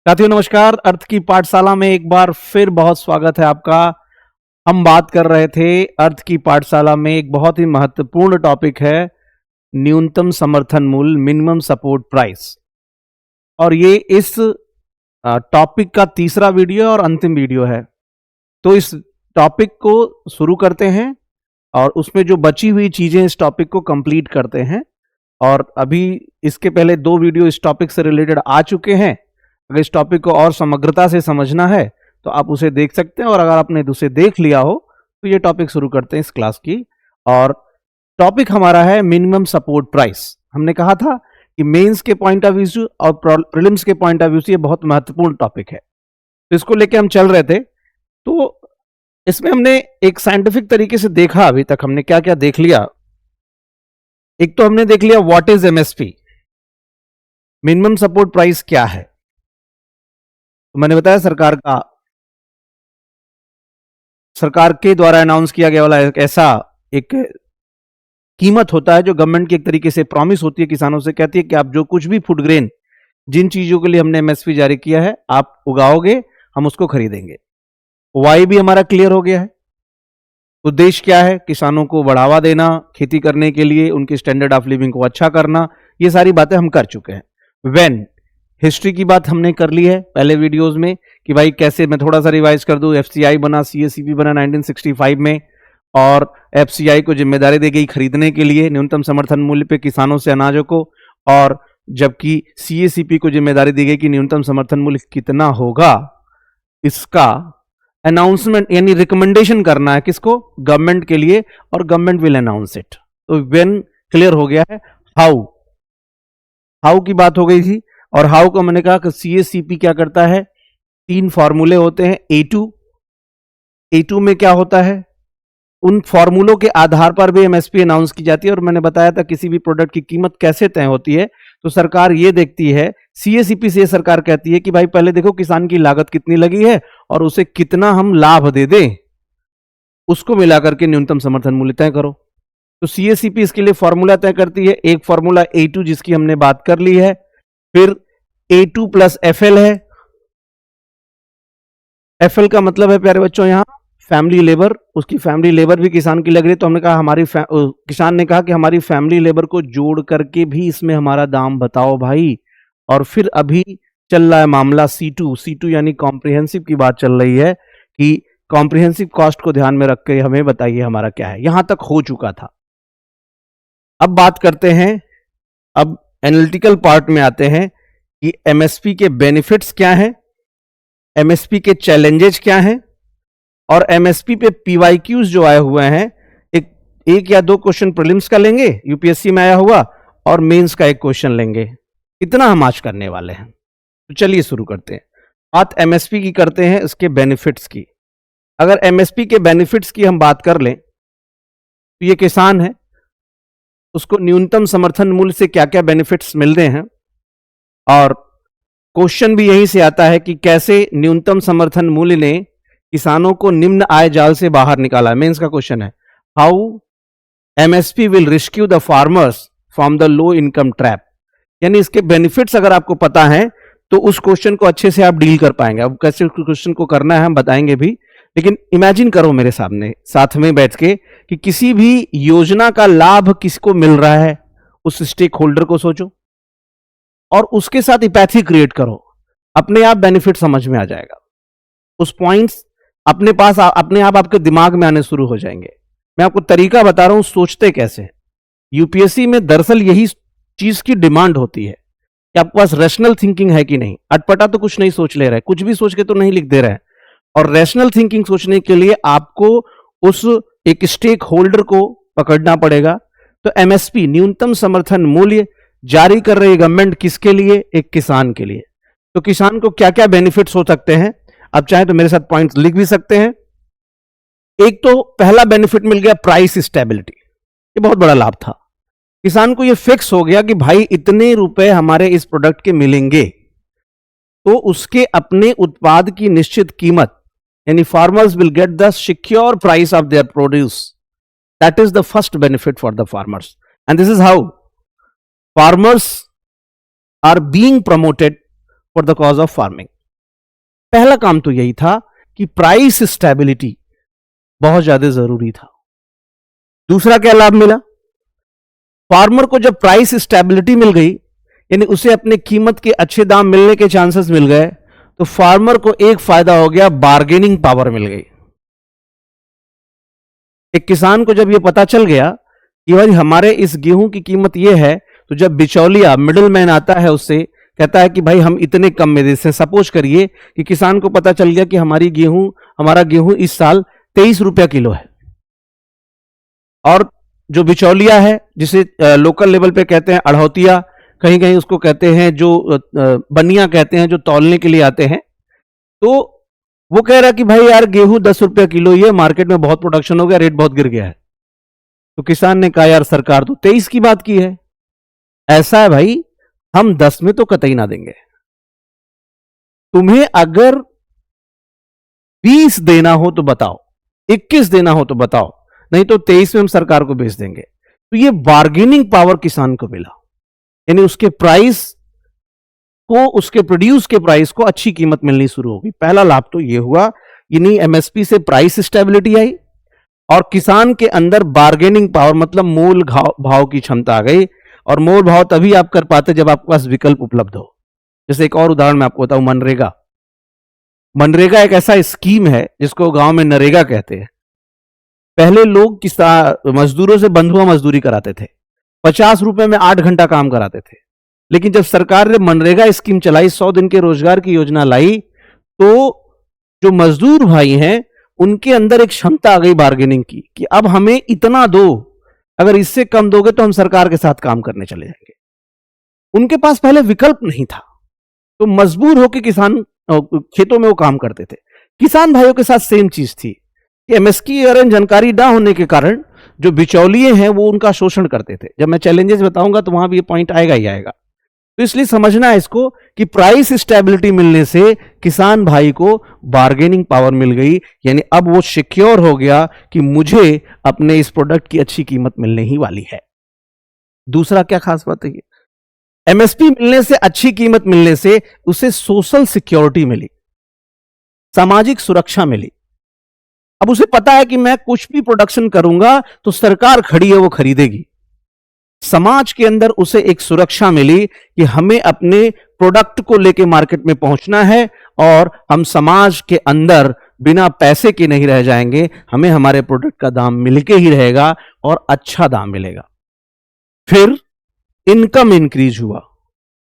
साथियों नमस्कार। अर्थ की पाठशाला में एक बार फिर बहुत स्वागत है आपका। हम बात कर रहे थे अर्थ की पाठशाला में एक बहुत ही महत्वपूर्ण टॉपिक है न्यूनतम समर्थन मूल्य, मिनिमम सपोर्ट प्राइस। और ये इस टॉपिक का तीसरा वीडियो और अंतिम वीडियो है। तो इस टॉपिक को शुरू करते हैं और उसमें जो बची हुई चीजें इस टॉपिक को कंप्लीट करते हैं। और अभी इसके पहले 2 वीडियो इस टॉपिक से रिलेटेड आ चुके हैं। अगर इस टॉपिक को और समग्रता से समझना है तो आप उसे देख सकते हैं, और अगर आपने उसे देख लिया हो तो ये टॉपिक शुरू करते हैं इस क्लास की। और टॉपिक हमारा है मिनिमम सपोर्ट प्राइस। हमने कहा था कि मेंस के पॉइंट ऑफ व्यू और प्रीलिम्स के पॉइंट ऑफ व्यू से ये बहुत महत्वपूर्ण टॉपिक है, तो इसको लेके हम चल रहे थे। तो इसमें हमने एक साइंटिफिक तरीके से देखा, अभी तक हमने क्या क्या देख लिया। एक तो हमने देख लिया what is MSP, minimum support price क्या है। तो मैंने बताया सरकार के द्वारा अनाउंस किया गया वाला एक कीमत होता है जो गवर्नमेंट की एक तरीके से प्रॉमिस होती है, किसानों से कहती है कि आप जो कुछ भी फूड ग्रेन, जिन चीजों के लिए हमने एमएसपी जारी किया है, आप उगाओगे, हम उसको खरीदेंगे। वाई भी हमारा क्लियर हो गया है। उद्देश्य क्या है? किसानों को बढ़ावा देना, खेती करने के लिए उनके स्टैंडर्ड ऑफ लिविंग को अच्छा करना। ये सारी बातें हम कर चुके हैं। वेन हिस्ट्री की बात हमने कर ली है पहले वीडियोस में कि भाई कैसे, मैं थोड़ा सा रिवाइज कर दूं। एफसीआई बना, सीएसीपी बना 1965 में, और एफसीआई को जिम्मेदारी दी गई खरीदने के लिए न्यूनतम समर्थन मूल्य पे किसानों से अनाजों को, और जबकि सीएसीपी को जिम्मेदारी दी गई कि न्यूनतम समर्थन मूल्य कितना होगा, इसका अनाउंसमेंट यानी रिकमेंडेशन करना है किसको? गवर्नमेंट के लिए, और गवर्नमेंट विल अनाउंस इट। तो व्हेन क्लियर हो गया है। हाउ की बात हो गई थी, और हाउ को मैंने कहा कि सीएसीपी क्या करता है, 3 फॉर्मूले होते हैं। ए टू में क्या होता है, उन फॉर्मूलों के आधार पर भी एमएसपी अनाउंस की जाती है। और मैंने बताया था किसी भी प्रोडक्ट की कीमत कैसे तय होती है, तो सरकार ये देखती है, सीएसीपी से सरकार कहती है कि भाई पहले देखो किसान की लागत कितनी लगी है और उसे कितना हम लाभ दे दें, उसको मिलाकर के न्यूनतम समर्थन मूल्य तय करो। तो सीएसीपी इसके लिए फॉर्मूला तय करती है। एक फॉर्मूला ए2 जिसकी हमने बात कर ली है, फिर A2 प्लस FL है। FL का मतलब है प्यारे बच्चों यहां फैमिली लेबर, उसकी फैमिली लेबर भी किसान की लग रही है। तो हमने कहा किसान ने कहा कि हमारी फैमिली लेबर को जोड़ करके भी इसमें हमारा दाम बताओ भाई। और फिर अभी चल रहा है मामला C2 यानी कॉम्प्रिहेंसिव की बात चल रही है कि कॉम्प्रिहेंसिव कॉस्ट को ध्यान में रख के हमें बताइए हमारा क्या है। यहां तक हो चुका था। अब बात करते हैं, अब एनालिटिकल पार्ट में आते हैं कि एमएसपी के बेनिफिट्स क्या हैं, एमएसपी के चैलेंजेस क्या हैं, और एमएसपी पे पीवाईक्यूज जो आए हुए हैं, एक या 2 क्वेश्चन प्रीलिम्स का लेंगे यूपीएससी में आया हुआ, और मेंस का एक क्वेश्चन लेंगे। इतना हम आज करने वाले हैं। तो चलिए शुरू करते हैं। बात एमएसपी की करते हैं, इसके बेनिफिट्स की। अगर एमएसपी के बेनिफिट्स की हम बात कर लें तो ये किसान है, उसको न्यूनतम समर्थन मूल्य से क्या क्या बेनिफिट्स मिल रहे हैं। और क्वेश्चन भी यहीं से आता है कि कैसे न्यूनतम समर्थन मूल्य ने किसानों को निम्न आय जाल से बाहर निकाला। मेंस का क्वेश्चन है, how MSP will rescue the farmers from the low income trap. यानी इसके बेनिफिट्स अगर आपको पता है तो उस क्वेश्चन को अच्छे से आप डील कर पाएंगे। अब कैसे क्वेश्चन को करना है हम बताएंगे भी, लेकिन इमेजिन करो मेरे सामने साथ में बैठ के कि किसी भी योजना का लाभ किसको मिल रहा है, उस स्टेक होल्डर को सोचो और उसके साथ इपैथी क्रिएट करो। अपने आप बेनिफिट समझ में आ जाएगा। उस पॉइंट्स अपने पास अपने आप आपके दिमाग में आने शुरू हो जाएंगे। मैं आपको तरीका बता रहा हूं सोचते कैसे। यूपीएससी में दरअसल यही चीज की डिमांड होती है कि आपके पास रैशनल थिंकिंग है कि नहीं। अटपटा तो कुछ नहीं सोच ले रहे, कुछ भी सोच के तो नहीं लिख दे रहे हैं। और रैशनल थिंकिंग सोचने के लिए आपको उस एक स्टेक होल्डर को पकड़ना पड़ेगा। तो एमएसपी न्यूनतम समर्थन मूल्य जारी कर रही गवर्नमेंट किसके लिए? एक किसान के लिए। तो किसान को क्या क्या बेनिफिट्स हो सकते हैं, अब चाहे तो मेरे साथ पॉइंट्स लिख भी सकते हैं। एक तो पहला बेनिफिट मिल गया प्राइस स्टेबिलिटी। ये बहुत बड़ा लाभ था। किसान को ये फिक्स हो गया कि भाई इतने रुपए हमारे इस प्रोडक्ट के मिलेंगे, तो उसके अपने उत्पाद की निश्चित कीमत, यानी farmers will get the secure price of their produce. That is the first benefit for the farmers, and this is how farmers are being promoted for the cause of farming. पहला काम तो यही था कि प्राइस स्टेबिलिटी बहुत ज्यादा जरूरी था। दूसरा क्या लाभ मिला? फार्मर को जब प्राइस स्टेबिलिटी मिल गई, यानी उसे अपने कीमत के अच्छे दाम मिलने के चांसेस मिल गए, तो फार्मर को एक फायदा हो गया, बार्गेनिंग पावर मिल गई। एक किसान को जब यह पता चल गया कि भाई हमारे इस गेहूं की कीमत यह है, तो जब बिचौलिया मिडिल मैन आता है उससे कहता है कि भाई हम इतने कम में दे से, सपोज करिए कि किसान को पता चल गया कि हमारा गेहूं इस साल 23 रुपया किलो है, और जो बिचौलिया है जिसे लोकल लेवल पे कहते हैं अढ़ौतिया, कहीं कहीं उसको कहते हैं जो बनिया कहते हैं, जो तौलने के लिए आते हैं, तो वो कह रहा है कि भाई यार गेहूं 10 रुपया किलो ही है, मार्केट में बहुत प्रोडक्शन हो गया, रेट बहुत गिर गया है। तो किसान ने कहा यार सरकार तो 23 की बात की है, ऐसा है भाई हम 10 में तो कतई ना देंगे, तुम्हें अगर 20 देना हो तो बताओ, 21 देना हो तो बताओ, नहीं तो 23 में हम सरकार को बेच देंगे। तो ये बार्गेनिंग पावर किसान को मिला, यानी उसके प्राइस को, उसके प्रोड्यूस के प्राइस को अच्छी कीमत मिलनी शुरू होगी। पहला लाभ तो ये हुआ, यानी एमएसपी से प्राइस स्टेबिलिटी आई और किसान के अंदर बार्गेनिंग पावर मतलब मोल भाव की क्षमता आ गई। और मोल भाव तभी आप कर पाते जब आपके पास विकल्प उपलब्ध हो। जैसे एक और उदाहरण मैं आपको बताऊं, मनरेगा। मनरेगा एक ऐसा स्कीम है जिसको गांव में नरेगा कहते हैं। पहले लोग मजदूरों से बंधुआ मजदूरी कराते थे, 50 रुपए में 8 घंटा काम कराते थे। लेकिन जब सरकार ने मनरेगा स्कीम चलाई, 100 दिन के रोजगार की योजना लाई, तो जो मजदूर भाई हैं उनके अंदर एक क्षमता आ गई बार्गेनिंग की कि अब हमें इतना दो, अगर इससे कम दोगे तो हम सरकार के साथ काम करने चले जाएंगे। उनके पास पहले विकल्प नहीं था, तो मजबूर होकर किसान खेतों में वो काम करते थे। किसान भाइयों के साथ सेम चीज थी कि एमएसपी की जानकारी ना होने के कारण जो बिचौलिए हैं वो उनका शोषण करते थे। जब मैं चैलेंजेस बताऊंगा तो वहां भी ये पॉइंट आएगा ही आएगा। तो इसलिए समझना है इसको कि प्राइस स्टेबिलिटी मिलने से किसान भाई को बार्गेनिंग पावर मिल गई, यानी अब वो सिक्योर हो गया कि मुझे अपने इस प्रोडक्ट की अच्छी कीमत मिलने ही वाली है। दूसरा क्या खास बात है, एमएसपी मिलने से, अच्छी कीमत मिलने से उसे सोशल सिक्योरिटी मिली, सामाजिक सुरक्षा मिली। अब उसे पता है कि मैं कुछ भी प्रोडक्शन करूंगा तो सरकार खड़ी है, वो खरीदेगी। समाज के अंदर उसे एक सुरक्षा मिली कि हमें अपने प्रोडक्ट को लेके मार्केट में पहुंचना है और हम समाज के अंदर बिना पैसे के नहीं रह जाएंगे, हमें हमारे प्रोडक्ट का दाम मिलके ही रहेगा और अच्छा दाम मिलेगा। फिर इनकम इंक्रीज हुआ।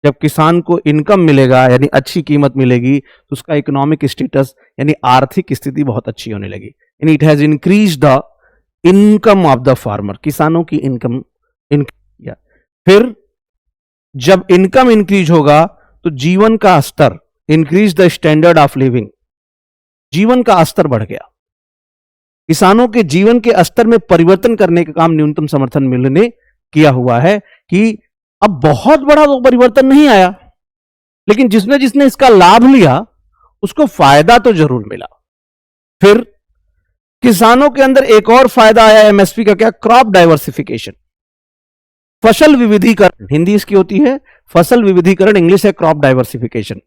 जब किसान को इनकम मिलेगा यानी अच्छी कीमत मिलेगी तो उसका इकोनॉमिक स्टेटस यानी आर्थिक स्थिति बहुत अच्छी होने लगी। यानी it has increase the income of the farmer, किसानों की इनकम इंक्रीज। फिर जब इनकम इंक्रीज होगा तो जीवन का स्तर, increase the standard of living, जीवन का स्तर बढ़ गया। किसानों के जीवन के स्तर में परिवर्तन करने का काम न्यूनतम समर्थन मूल्य ने किया हुआ है कि अब बहुत बड़ा तो परिवर्तन नहीं आया, लेकिन जिसने जिसने इसका लाभ लिया उसको फायदा तो जरूर मिला। फिर किसानों के अंदर एक और फायदा आया एमएसपी का, क्या? क्रॉप डाइवर्सिफिकेशन, फसल विविधीकरण। हिंदी इसकी होती है फसल विविधीकरण, इंग्लिश है क्रॉप डाइवर्सिफिकेशन।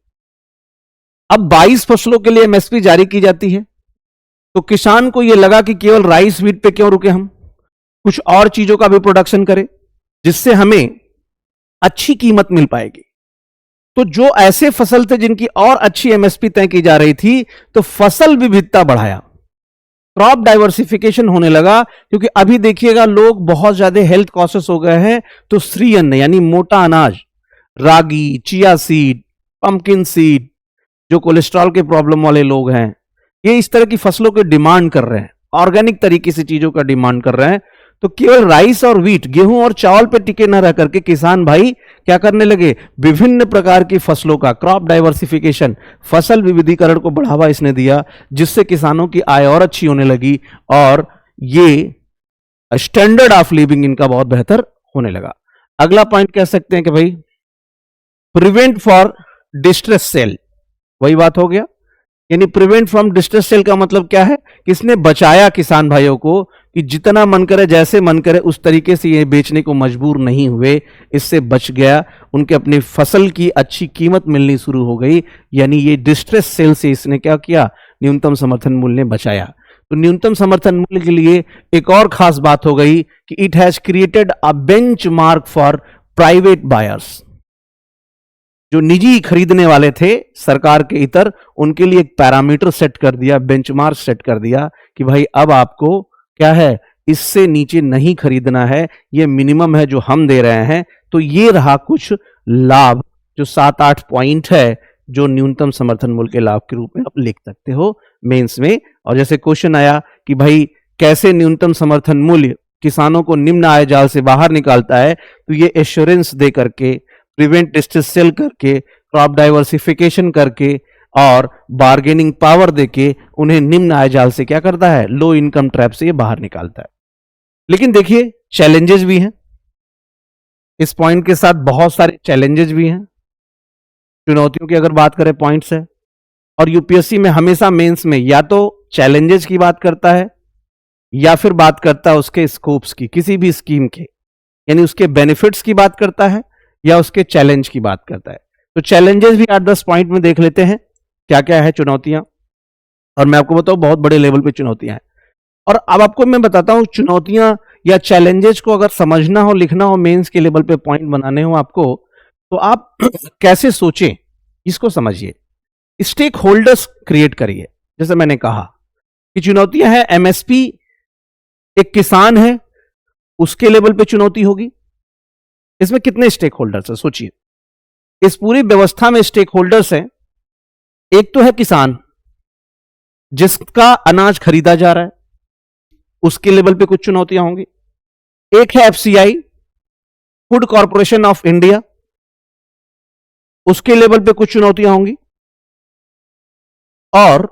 अब 22 फसलों के लिए एमएसपी जारी की जाती है, तो किसान को यह लगा कि केवल राइस व्हीट पे क्यों रुके, हम कुछ और चीजों का भी प्रोडक्शन करें जिससे हमें अच्छी कीमत मिल पाएगी। तो जो ऐसे फसल थे जिनकी और अच्छी एमएसपी तय की जा रही थी, तो फसल विविधता बढ़ाया, क्रॉप डाइवर्सिफिकेशन होने लगा। क्योंकि अभी देखिएगा लोग बहुत ज्यादा हेल्थ कॉन्शियस हो गए हैं, तो श्री अन्न यानी मोटा अनाज, रागी, चिया सीड, पंपकिन सीड, जो कोलेस्ट्रॉल के प्रॉब्लम वाले लोग हैं, ये इस तरह की फसलों की डिमांड कर रहे हैं, ऑर्गेनिक तरीके से चीजों का डिमांड कर रहे हैं। तो केवल राइस और व्हीट, गेहूं और चावल पे टिके न रह करके किसान भाई क्या करने लगे, विभिन्न प्रकार की फसलों का क्रॉप डाइवर्सिफिकेशन, फसल विविधीकरण को बढ़ावा इसने दिया, जिससे किसानों की आय और अच्छी होने लगी और ये स्टैंडर्ड ऑफ लिविंग इनका बहुत बेहतर होने लगा। अगला पॉइंट कह सकते हैं कि भाई प्रिवेंट फॉर डिस्ट्रेस सेल, वही बात हो गया। यानी प्रिवेंट फ्रॉम डिस्ट्रेस सेल का मतलब क्या है, किसने बचाया किसान भाइयों को कि जितना मन करे जैसे मन करे उस तरीके से ये बेचने को मजबूर नहीं हुए, इससे बच गया। उनके अपनी फसल की अच्छी कीमत मिलनी शुरू हो गई, यानी ये डिस्ट्रेस सेल से इसने क्या किया, न्यूनतम समर्थन मूल्य ने बचाया। तो न्यूनतम समर्थन मूल्य के लिए एक और खास बात हो गई कि it has created a benchmark for private buyers. जो निजी खरीदने वाले थे सरकार के इतर, उनके लिए एक पैरामीटर सेट कर दिया, बेंचमार्क सेट कर दिया कि भाई अब आपको क्या है, इससे नीचे नहीं खरीदना है, ये मिनिमम है जो हम दे रहे हैं। तो ये रहा कुछ लाभ, जो 7-8 पॉइंट है जो न्यूनतम समर्थन मूल्य के लाभ के रूप में आप लिख सकते हो मेंस में। और जैसे क्वेश्चन आया कि भाई कैसे न्यूनतम समर्थन मूल्य किसानों को निम्न आय जाल से बाहर निकालता है, तो ये एश्योरेंस दे करके, प्रिवेंट डिस्ट्रेस सेल करके, क्रॉप डाइवर्सिफिकेशन करके और बार्गेनिंग पावर देके उन्हें निम्न आय जाल से क्या करता है, लो इनकम ट्रैप से ये बाहर निकालता है। लेकिन देखिए चैलेंजेस भी हैं इस पॉइंट के साथ, बहुत सारे चैलेंजेस भी हैं। चुनौतियों की अगर बात करें पॉइंट्स है, और यूपीएससी में हमेशा मेंस में या तो चैलेंजेस की बात करता है या फिर बात करता है उसके स्कोप्स की, किसी भी स्कीम के, यानी उसके बेनिफिट्स की बात करता है या उसके चैलेंज की बात करता है। तो चैलेंजेस भी 8-10 पॉइंट में देख लेते हैं क्या क्या है चुनौतियां, और मैं आपको बताऊं बहुत बड़े लेवल पे चुनौतियां हैं। और अब आपको मैं बताता हूं चुनौतियां या चैलेंजेस को अगर समझना हो, लिखना हो, मेंस के लेवल पे पॉइंट बनाने हो आपको, तो आप कैसे सोचें इसको समझिए। स्टेक होल्डर्स क्रिएट करिए। जैसे मैंने कहा कि चुनौतियां हैं, एमएसपी एक किसान है उसके लेवल पे चुनौती होगी। इसमें कितने स्टेक होल्डर्स हैं सोचिए, इस पूरी व्यवस्था में स्टेक होल्डर्स हैं। एक तो है किसान जिसका अनाज खरीदा जा रहा है, उसके लेवल पे कुछ चुनौतियां होंगी। एक है FCI, food corporation of India, उसके लेवल पे कुछ चुनौतियां होंगी। और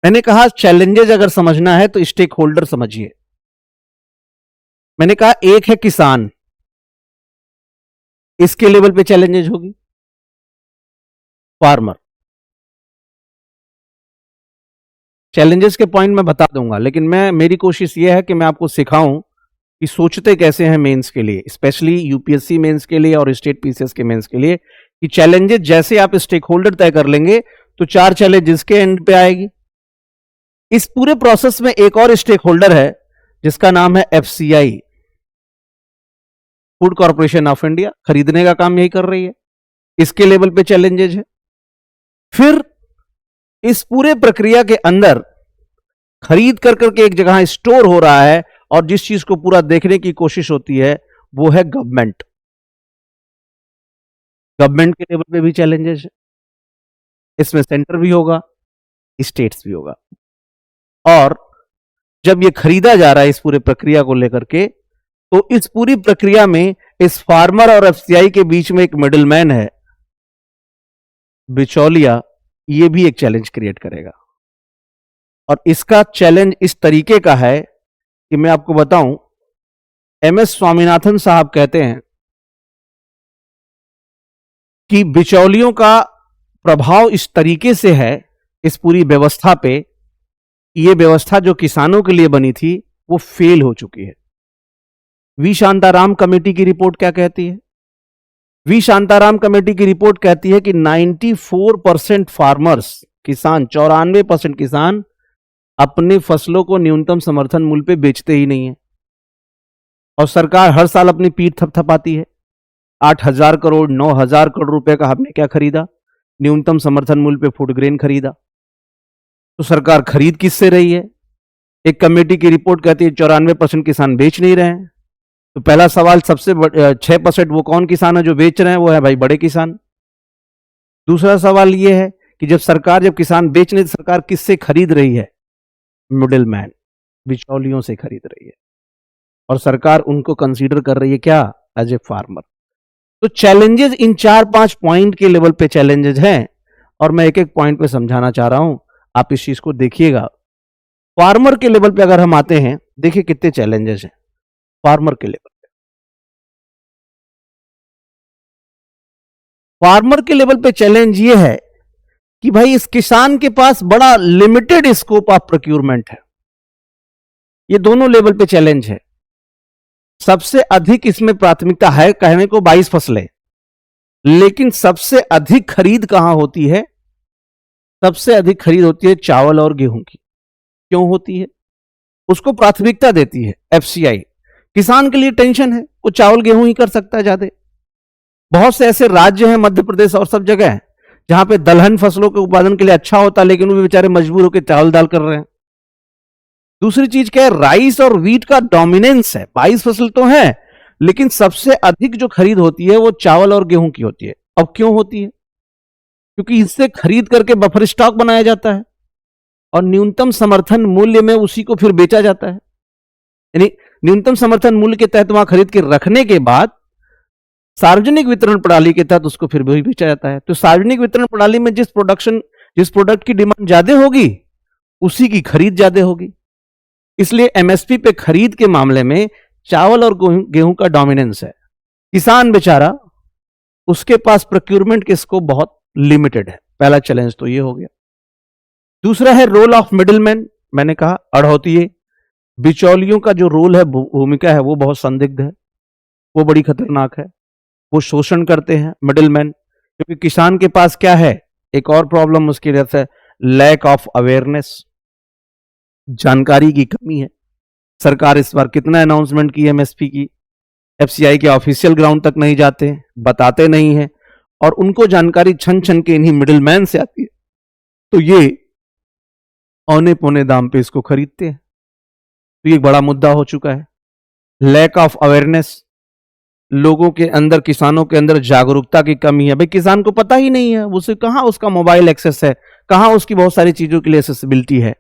मैंने कहा चैलेंजेस अगर समझना है तो स्टेक होल्डर समझिए। मैंने कहा एक है किसान, इसके लेवल पे चैलेंजेस होगी। फार्मर, चैलेंजेस के पॉइंट मैं बता दूंगा, लेकिन मेरी कोशिश यह है कि मैं आपको सिखाऊं कि सोचते कैसे हैं मेंस के लिए, स्पेशली यूपीएससी मेंस के लिए और स्टेट पीसीएस के मेंस के लिए, कि चैलेंजेस जैसे आप स्टेक होल्डर तय कर लेंगे तो 4 चैलेंजेस के एंड पे आएगी। इस पूरे प्रोसेस में एक और स्टेक होल्डर है जिसका नाम है FCI, food corporation of India, खरीदने का काम यही कर रही है, इसके लेवल पे चैलेंजेस है। फिर इस पूरे प्रक्रिया के अंदर खरीद कर करके एक जगह स्टोर हो रहा है और जिस चीज को पूरा देखने की कोशिश होती है वो है गवर्नमेंट। गवर्नमेंट के लेवल पे भी चैलेंजेस है, इसमें सेंटर भी होगा, स्टेट्स भी होगा। और जब ये खरीदा जा रहा है इस पूरे प्रक्रिया को लेकर के, तो इस पूरी प्रक्रिया में इस फार्मर और एफसीआई के बीच में एक मिडलमैन है, बिचौलिया, ये भी एक चैलेंज क्रिएट करेगा। और इसका चैलेंज इस तरीके का है कि मैं आपको बताऊं, एमएस स्वामीनाथन साहब कहते हैं कि बिचौलियों का प्रभाव इस तरीके से है इस पूरी व्यवस्था पे, ये व्यवस्था जो किसानों के लिए बनी थी वो फेल हो चुकी है। वी शांताराम कमेटी की रिपोर्ट क्या कहती है? वी शांताराम कमेटी की रिपोर्ट कहती है कि 94% फार्मर्स, किसान, 94% किसान अपने फसलों को न्यूनतम समर्थन मूल्य पे बेचते ही नहीं है। और सरकार हर साल अपनी पीठ थपथपाती है, 8,000 करोड़ 9,000 करोड़ रुपए का हमने क्या खरीदा, न्यूनतम समर्थन मूल्य पे फूड ग्रेन खरीदा। तो सरकार खरीद किससे रही है? एक कमेटी की रिपोर्ट कहती है 94% किसान बेच नहीं रहे हैं। तो पहला सवाल, सबसे 6% वो कौन किसान है जो बेच रहे हैं? वो है भाई बड़े किसान। दूसरा सवाल ये है कि जब किसान बेच नहीं, तो सरकार किससे खरीद रही है? मिडिल मैन, बिचौलियों से खरीद रही है। और सरकार उनको कंसीडर कर रही है क्या? As a farmer. तो चैलेंजेस इन 4-5 पॉइंट के लेवल पे चैलेंजेस हैं, और मैं एक एक पॉइंट पे समझाना चाह रहा हूं, आप इस चीज को देखिएगा। फार्मर के लेवल पे अगर हम आते हैं, देखिए कितने चैलेंजेस हैं फार्मर के लेवल। फार्मर के लेवल पे चैलेंज ये है कि भाई इस किसान के पास बड़ा लिमिटेड स्कोप ऑफ प्रोक्यूरमेंट है। ये दोनों लेवल पे चैलेंज है। सबसे अधिक इसमें प्राथमिकता है कहने को 22 फसलें, लेकिन सबसे अधिक खरीद कहां होती है? सबसे अधिक खरीद होती है चावल और गेहूं की। क्यों होती है? उसको प्राथमिकता देती है एफसीआई। किसान के लिए टेंशन है, वो चावल गेहूं ही कर सकता है ज्यादा। बहुत से ऐसे राज्य हैं, मध्य प्रदेश और सब जगह है, जहां पे दलहन फसलों के उत्पादन के लिए अच्छा होता है, लेकिन वो बेचारे मजबूर होकर चावल दाल कर रहे हैं। दूसरी चीज क्या है? राइस और व्हीट का डोमिनेंस है। 22 फसल तो है, लेकिन सबसे अधिक जो खरीद होती है वो चावल और गेहूं की होती है। अब क्यों होती है? क्योंकि इससे खरीद करके बफर स्टॉक बनाया जाता है और न्यूनतम समर्थन मूल्य में उसी को फिर बेचा जाता है। यानी न्यूनतम समर्थन मूल्य के तहत वहां खरीद के रखने के बाद सार्वजनिक वितरण प्रणाली के तहत उसको फिर भी बेचा जाता है। तो सार्वजनिक वितरण प्रणाली में जिस प्रोडक्ट की डिमांड ज्यादा होगी, उसी की खरीद ज्यादा होगी। इसलिए एमएसपी पे खरीद के मामले में चावल और गेहूं का डोमिनेंस है। किसान बेचारा, उसके पास प्रोक्यूरमेंट के स्कोप बहुत लिमिटेड है। पहला चैलेंज तो ये हो गया। दूसरा है रोल ऑफ मिडिलमैन। मैंने कहा अड़होतिये, बिचौलियों का जो रोल है, भूमिका है, वो बहुत संदिग्ध है, वो बड़ी खतरनाक है। वो शोषण करते हैं मिडिलमैन। क्योंकि किसान के पास क्या है, एक और प्रॉब्लम उसकी वजह से लैक ऑफ अवेयरनेस, जानकारी की कमी है। सरकार इस बार कितना अनाउंसमेंट की एमएसपी की, एफसीआई के ऑफिशियल ग्राउंड तक नहीं जाते, बताते नहीं है, और उनको जानकारी छन छन के इन्हीं मिडिलमैन से आती है। तो ये औने पौने दाम पे इसको खरीदते हैं। तो ये एक बड़ा मुद्दा हो चुका है। लैक ऑफ अवेयरनेस, लोगों के अंदर, किसानों के अंदर जागरूकता की कमी है। भाई किसान को पता ही नहीं है, उसे कहां उसका मोबाइल एक्सेस है, कहां उसकी बहुत सारी चीजों के लिए एक्सेसिबिलिटी है,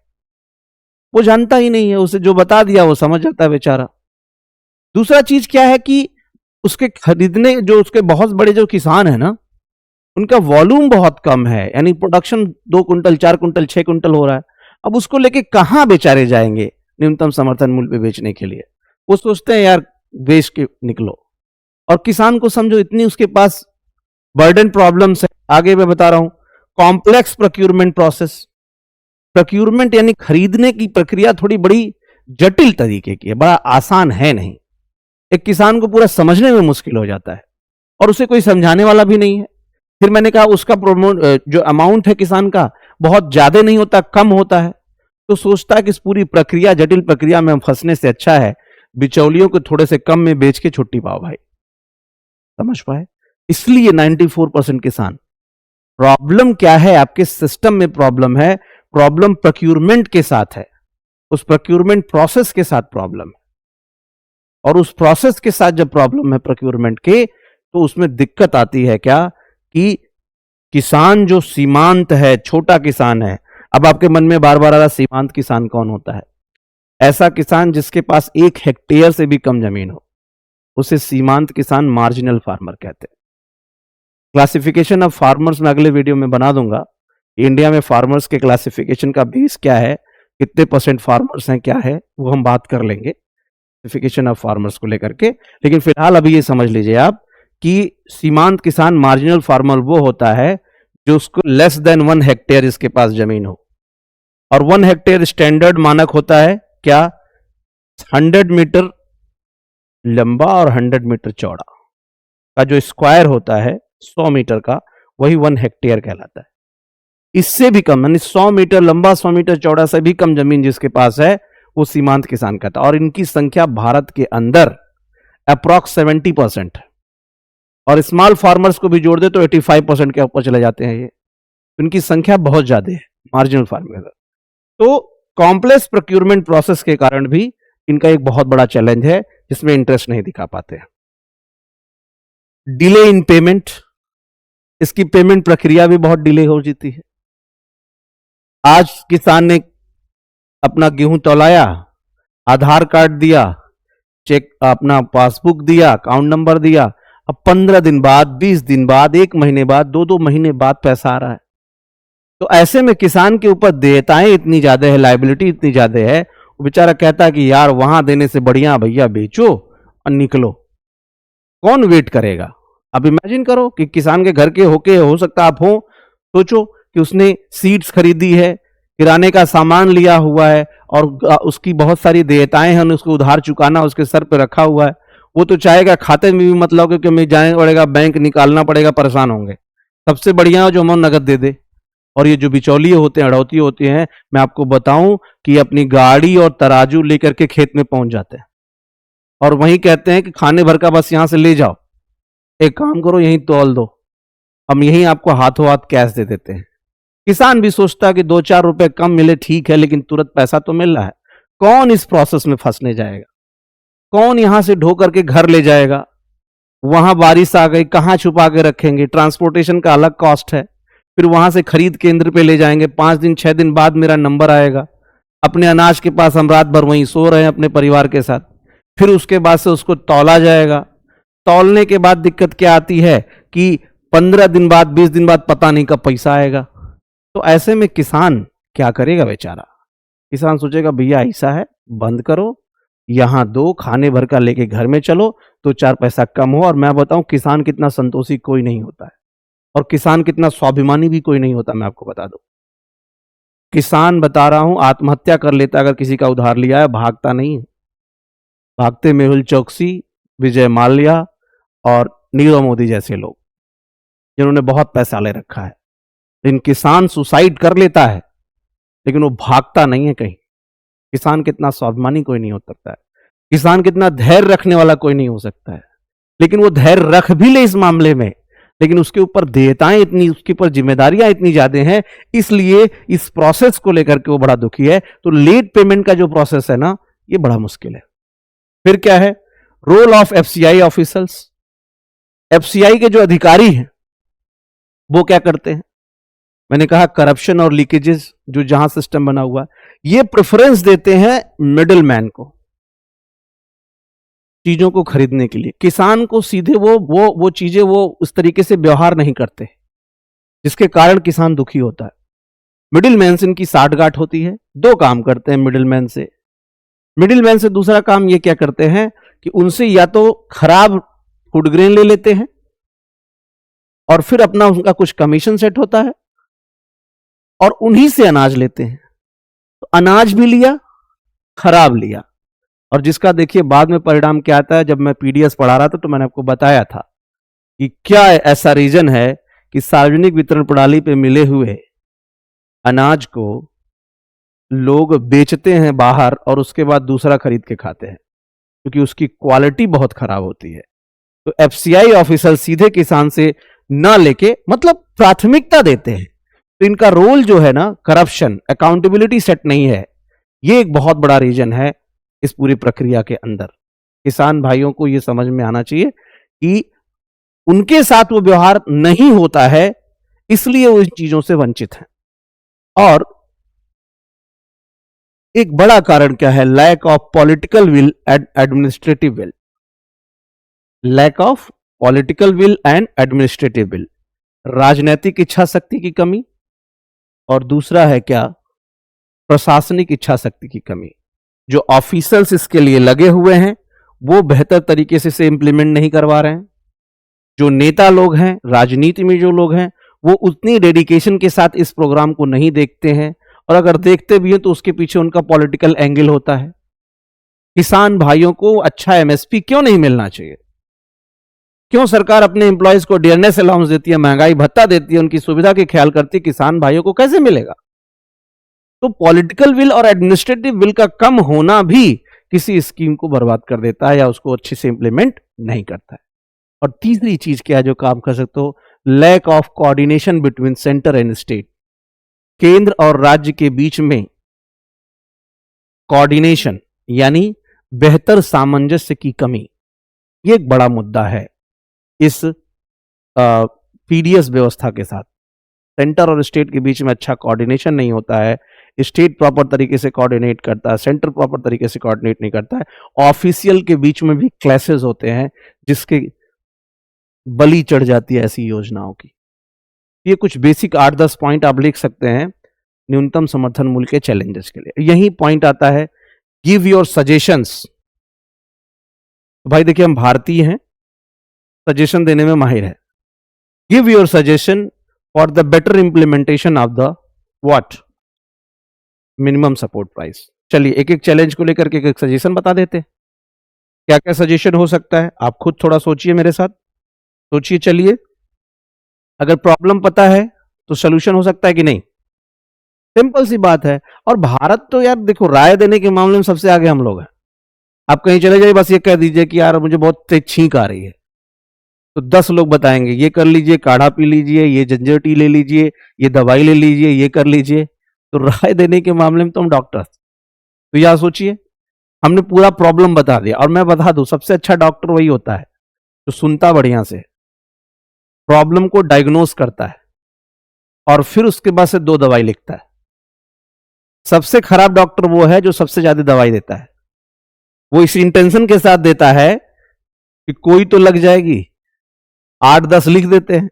वो जानता ही नहीं है। उसे जो बता दिया वो समझ जाता है बेचारा। दूसरा चीज क्या है कि उसके खरीदने, जो उसके बहुत बड़े जो किसान है ना, उनका वॉल्यूम बहुत कम है। यानी प्रोडक्शन 2 कुंटल 4 कुंटल 6 कुंटल हो रहा है। अब उसको लेके कहां बेचारे जाएंगे न्यूनतम समर्थन मूल्य पे बेचने के लिए? वो सोचते हैं यार बेच के निकलो। और किसान को समझो इतनी उसके पास बर्डन प्रॉब्लम्स है। आगे मैं बता रहा हूं, कॉम्प्लेक्स प्रोक्यूरमेंट प्रोसेस। प्रोक्यूरमेंट यानी खरीदने की प्रक्रिया थोड़ी बड़ी जटिल तरीके की है, बड़ा आसान है नहीं। एक किसान को पूरा समझने में मुश्किल हो जाता है और उसे कोई समझाने वाला भी नहीं है। फिर मैंने कहा उसका जो अमाउंट है किसान का बहुत ज्यादा नहीं होता, कम होता है। तो सोचता है कि इस पूरी प्रक्रिया, जटिल प्रक्रिया में फंसने से अच्छा है बिचौलियों को थोड़े से कम में बेच के छुट्टी पाओ भाई। समझ पाए? इसलिए 94% किसान, प्रॉब्लम क्या है? आपके सिस्टम में प्रॉब्लम है। प्रॉब्लम प्रोक्यूरमेंट के साथ है, उस प्रोक्यूरमेंट प्रोसेस के साथ प्रॉब्लम है। और उस प्रोसेस के साथ जब प्रॉब्लम है प्रोक्यूरमेंट के, तो उसमें दिक्कत आती है क्या कि किसान जो सीमांत है, छोटा किसान है। अब आपके मन में बार बार आ रहा, सीमांत किसान कौन होता है? ऐसा किसान जिसके पास 1 हेक्टेयर से भी कम जमीन हो, उसे सीमांत किसान, मार्जिनल फार्मर कहते हैं। क्लासिफिकेशन ऑफ फार्मर्स में अगले वीडियो में बना दूंगा। इंडिया में फार्मर्स के क्लासिफिकेशन का बेस क्या है, कितने % फार्मर्स हैं, क्या है, वो हम बात कर लेंगे क्लासिफिकेशन ऑफ फार्मर्स को लेकर के। लेकिन फिलहाल अभी ये समझ लीजिए आप कि सीमांत किसान, मार्जिनल फार्मर वो होता है जो उसको लेस देन 1 हेक्टेयर इसके पास जमीन हो। और 1 हेक्टेयर स्टैंडर्ड मानक होता है क्या? 100 मीटर लंबा और 100 मीटर चौड़ा का जो स्क्वायर होता है 100 मीटर का, वही 1 हेक्टेयर कहलाता है। इससे भी कम, यानी 100 मीटर लंबा 100 मीटर चौड़ा से भी कम जमीन जिसके पास है, वो सीमांत किसान कहता है। और इनकी संख्या भारत के अंदर अप्रॉक्स 70% है। और स्मॉल फार्मर्स को भी जोड़ दे तो 85% के ऊपर चले जाते हैं। ये इनकी संख्या बहुत ज्यादा है मार्जिनल फार्मर। तो कॉम्प्लेक्स प्रोक्यूरमेंट प्रोसेस के कारण भी इनका एक बहुत बड़ा चैलेंज है, जिसमें इंटरेस्ट नहीं दिखा पाते हैं। डिले इन पेमेंट, इसकी पेमेंट प्रक्रिया भी बहुत डिले हो जाती है। आज किसान ने अपना गेहूं तौलाया, आधार कार्ड दिया, चेक, अपना पासबुक दिया, अकाउंट नंबर दिया, अब 15 दिन बाद, 20 दिन बाद, 1 महीने बाद, 2-2 महीने बाद पैसा आ रहा है। तो ऐसे में किसान के ऊपर देयताएं इतनी ज्यादा है, लायबिलिटी इतनी ज्यादा है, वो बेचारा कहता है कि यार वहां देने से बढ़िया भैया बेचो और निकलो। कौन वेट करेगा? अब इमेजिन करो कि किसान के घर के होके हो सकता आप हो, सोचो कि उसने सीड्स खरीदी है, किराने का सामान लिया हुआ है और उसकी बहुत सारी देयताएं हैं, उसको उधार चुकाना उसके सर पे रखा हुआ है। वो तो चाहेगा खाते में भी मतलब क्योंकि हमें जाना पड़ेगा, बैंक निकालना पड़ेगा, परेशान होंगे। सबसे बढ़िया जो हमें नगद दे दे। और ये जो बिचौलिए होते हैं, अड़ौती होते हैं, मैं आपको बताऊं कि अपनी गाड़ी और तराजू लेकर के खेत में पहुंच जाते हैं और वहीं कहते हैं कि खाने भर का बस यहां से ले जाओ, एक काम करो यहीं तौल दो, हम यहीं आपको हाथों हाथ कैश दे देते हैं। किसान भी सोचता है कि 2-4 रुपए कम मिले ठीक है, लेकिन तुरंत पैसा तो मिल रहा है। कौन इस प्रोसेस में फंसने जाएगा? कौन यहां से ढो करके घर ले जाएगा? वहां बारिश आ गई, कहां छुपा के रखेंगे? ट्रांसपोर्टेशन का अलग कॉस्ट है। फिर वहां से खरीद केंद्र पे ले जाएंगे, 5 दिन 6 दिन बाद मेरा नंबर आएगा। अपने अनाज के पास हम रात भर वहीं सो रहे हैं अपने परिवार के साथ। फिर उसके बाद से उसको तौला जाएगा। तौलने के बाद दिक्कत क्या आती है कि 15 दिन बाद 20 दिन बाद पता नहीं कब पैसा आएगा। तो ऐसे में किसान क्या करेगा बेचारा? किसान सोचेगा भैया ऐसा है, बंद करो, यहां दो, खाने भर का लेके घर में चलो तो 4 पैसा कम हो। और मैं बताऊं किसान कितना संतोषी कोई नहीं होता है, और किसान कितना स्वाभिमानी भी कोई नहीं होता। मैं आपको बता दूं, किसान बता रहा हूं आत्महत्या कर लेता अगर किसी का उधार लिया है, भागता नहीं है। भागते मेहुल चौकसी, विजय माल्या और नीरव मोदी जैसे लोग जिन्होंने बहुत पैसा ले रखा है। लेकिन किसान सुसाइड कर लेता है लेकिन वो भागता नहीं है कहीं। किसान कितना स्वाभिमानी कोई नहीं हो सकता है, किसान कितना धैर्य रखने वाला कोई नहीं हो सकता है। लेकिन वो धैर्य रख भी ले इस मामले में, लेकिन उसके ऊपर देयताएं इतनी, उसके ऊपर जिम्मेदारियां इतनी ज्यादा हैं, इसलिए इस प्रोसेस को लेकर के वो बड़ा दुखी है। तो लेट पेमेंट का जो प्रोसेस है ना, ये बड़ा मुश्किल है। फिर क्या है? Role of FCI officers. FCI के जो अधिकारी हैं वो क्या करते हैं? मैंने कहा करप्शन और लीकेजेस जो जहां सिस्टम बना हुआ है, ये प्रेफरेंस देते हैं मिडिल मैन को चीजों को खरीदने के लिए। किसान को सीधे वो चीजें वो उस तरीके से व्यवहार नहीं करते, जिसके कारण किसान दुखी होता है। मिडिल मैन से इनकी साठगांठ होती है। 2 काम करते हैं मिडिल मैन से। मिडिल मैन से दूसरा काम ये क्या करते हैं कि उनसे या तो खराब फूड ग्रेन ले लेते हैं और फिर अपना उनका कुछ कमीशन सेट होता है और उन्हीं से अनाज लेते हैं। तो अनाज भी लिया, खराब लिया, और जिसका देखिए बाद में परिणाम क्या आता है। जब मैं पीडीएस पढ़ा रहा था तो मैंने आपको बताया था कि क्या ऐसा रीजन है कि सार्वजनिक वितरण प्रणाली पे मिले हुए अनाज को लोग बेचते हैं बाहर और उसके बाद दूसरा खरीद के खाते हैं क्योंकि उसकी क्वालिटी बहुत खराब होती है। तो एफसीआई ऑफिसर सीधे किसान से ना लेके मतलब प्राथमिकता देते हैं। तो इनका रोल जो है ना, करप्शन, अकाउंटेबिलिटी सेट नहीं है। ये एक बहुत बड़ा रीजन है इस पूरी प्रक्रिया के अंदर। किसान भाइयों को यह समझ में आना चाहिए कि उनके साथ वो व्यवहार नहीं होता है, इसलिए वो इन चीजों से वंचित हैं। और एक बड़ा कारण क्या है? Lack of political will and administrative will. Lack of political will and administrative will, राजनीतिक इच्छा शक्ति की कमी, और दूसरा है क्या? प्रशासनिक इच्छा शक्ति की कमी। जो ऑफिसर्स इसके लिए लगे हुए हैं वो बेहतर तरीके से इसे इंप्लीमेंट नहीं करवा रहे हैं। जो नेता लोग हैं, राजनीति में जो लोग हैं, वो उतनी डेडिकेशन के साथ इस प्रोग्राम को नहीं देखते हैं, और अगर देखते भी हैं तो उसके पीछे उनका पॉलिटिकल एंगल होता है। किसान भाइयों को अच्छा एमएसपी क्यों नहीं मिलना चाहिए? क्यों सरकार अपने एम्प्लॉयज को डियरनेस अलाउंस देती है, महंगाई भत्ता देती है, उनकी सुविधा की ख्याल करती है, किसान भाइयों को कैसे मिलेगा? तो पॉलिटिकल विल और एडमिनिस्ट्रेटिव विल का कम होना भी किसी स्कीम को बर्बाद कर देता है या उसको अच्छे से इंप्लीमेंट नहीं करता है। और तीसरी चीज क्या है जो काम कर सकते हो? Lack of coordination between centre and state. केंद्र और राज्य के बीच में कोऑर्डिनेशन यानी बेहतर सामंजस्य की कमी, ये एक बड़ा मुद्दा है इस पीडीएस व्यवस्था के साथ। सेंटर और स्टेट के बीच में अच्छा कोऑर्डिनेशन नहीं होता है। स्टेट प्रॉपर तरीके से कोऑर्डिनेट करता है, सेंटर प्रॉपर तरीके से कोऑर्डिनेट नहीं करता है। ऑफिशियल के बीच में भी क्लैशेस होते हैं जिसके बलि चढ़ जाती है ऐसी योजनाओं की। ये कुछ बेसिक 8-10 पॉइंट आप लिख सकते हैं न्यूनतम समर्थन मूल्य के चैलेंजेस के लिए। यही पॉइंट आता है गिव योर सजेशंस। भाई देखिए, हम भारतीय हैं, सजेशन देने में माहिर है। Give your suggestion for the better implementation of the what minimum support price. चलिए एक एक चैलेंज को लेकर के एक एक सजेशन बता देते हैं। क्या क्या सजेशन हो सकता है, आप खुद थोड़ा सोचिए, मेरे साथ सोचिए। चलिए, अगर प्रॉब्लम पता है तो सोल्यूशन हो सकता है कि नहीं? सिंपल सी बात है। और भारत तो यार देखो, राय देने के मामले में सबसे आगे हम लोग हैं। आप कहीं चले जाइए, बस ये कह दीजिए कि यार मुझे बहुत तेज छींक आ रही है, तो 10 लोग बताएंगे ये कर लीजिए, काढ़ा पी लीजिए, ये जिंजर टी ले लीजिए, ये दवाई ले लीजिए, ये कर लीजिए। तो राय देने के मामले में तो हम डॉक्टर। तो यार सोचिए, हमने पूरा प्रॉब्लम बता दिया। और मैं बता दूं, सबसे अच्छा डॉक्टर वही होता है जो सुनता बढ़िया से, प्रॉब्लम को डायग्नोस करता है और फिर उसके बाद से 2 दवाई लिखता है। सबसे खराब डॉक्टर वो है जो सबसे ज्यादा दवाई देता है। वो इस इंटेंशन के साथ देता है कि कोई तो लग जाएगी, 8-10 लिख देते हैं,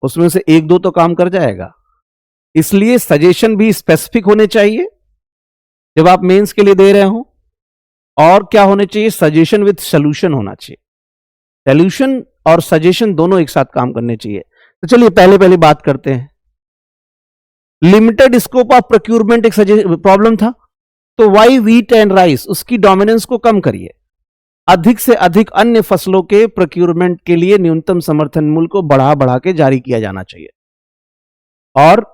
उसमें से 1-2 तो काम कर जाएगा। इसलिए सजेशन भी स्पेसिफिक होने चाहिए जब आप मेंस के लिए दे रहे हो। और क्या होने चाहिए? सजेशन विद सोल्यूशन होना चाहिए। सोल्यूशन और सजेशन दोनों एक साथ काम करने चाहिए। तो चलिए पहले बात करते हैं। लिमिटेड स्कोप ऑफ प्रोक्यूरमेंट एक प्रॉब्लम था, तो वाई व्हीट एंड राइस, उसकी डोमिनेंस को कम करिए। अधिक से अधिक अन्य फसलों के प्रोक्यूरमेंट के लिए न्यूनतम समर्थन मूल्य को बढ़ा के जारी किया जाना चाहिए। और